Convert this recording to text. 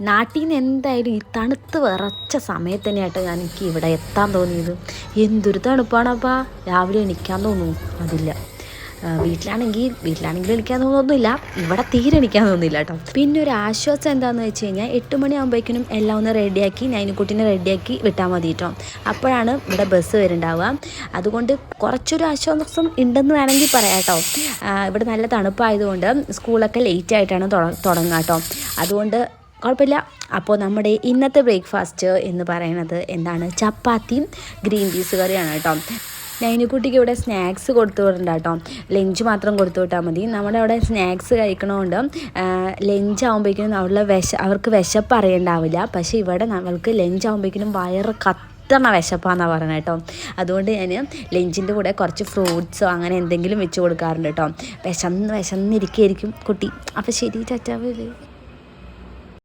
നാട്ടിൽ നിന്ന് എന്തായാലും ഈ തണുത്ത് വിറച്ച സമയത്ത് തന്നെയായിട്ട് എനിക്ക് ഇവിടെ എത്താൻ തോന്നിയത്. എന്തൊരു തണുപ്പാണപ്പാ, രാവിലെ എണീക്കാൻ തോന്നുന്നു. അതില്ല, വീട്ടിലാണെങ്കിലും എണീക്കാൻ തോന്നുന്നില്ല, ഇവിടെ തീരെ എണീക്കാൻ തോന്നുന്നില്ല കേട്ടോ. പിന്നെ ഒരു ആശ്വാസം എന്താണെന്ന് വെച്ച് കഴിഞ്ഞാൽ 8 മണിയാകുമ്പോഴേക്കും എല്ലാം ഒന്ന് റെഡിയാക്കി നൈനുക്കുട്ടീനെ റെഡിയാക്കി വിട്ടാൽ മതി കേട്ടോ. അപ്പോഴാണ് ഇവിടെ ബസ് വരുന്നുണ്ടാവുക. അതുകൊണ്ട് കുറച്ചൊരു ആശ്വാസം ഉണ്ടെന്ന് വേണമെങ്കിൽ പറയാം കേട്ടോ. ഇവിടെ നല്ല തണുപ്പായതുകൊണ്ട് സ്കൂളൊക്കെ ലേറ്റ് ആയിട്ടാണ് തുടങ്ങുക കേട്ടോ. അതുകൊണ്ട് കുഴപ്പമില്ല. അപ്പോൾ നമ്മുടെ ഇന്നത്തെ ബ്രേക്ക്ഫാസ്റ്റ് എന്ന് പറയുന്നത് എന്താണ്, ചപ്പാത്തിയും ഗ്രീൻ പീസ് കറിയാണ് കേട്ടോ. നൈനുക്കുട്ടിക്ക് ഇവിടെ സ്നാക്സ് കൊടുത്തു വിടണ്ട കേട്ടോ, ലഞ്ച് മാത്രം കൊടുത്തു വിട്ടാൽ മതി. നമ്മുടെ അവിടെ സ്നാക്സ് കഴിക്കണതുകൊണ്ട് ലഞ്ച് ആകുമ്പോഴേക്കും അവർക്ക് വിശപ്പ് അറിയണ്ടാവില്ല. പക്ഷേ ഇവിടെ നമ്മൾക്ക് ലഞ്ച് ആകുമ്പോഴേക്കും വയറ് കത്തണ വിശപ്പാന്നാണ് പറയുന്നത് കേട്ടോ. അതുകൊണ്ട് ഞാൻ ലഞ്ചിൻ്റെ കൂടെ കുറച്ച് ഫ്രൂട്ട്സോ അങ്ങനെ എന്തെങ്കിലും വെച്ച് കൊടുക്കാറുണ്ട് കേട്ടോ. വിശന്നിരിക്കുകയായിരിക്കും കുട്ടി. അപ്പോൾ ശരി, ചാച്ചാവ്.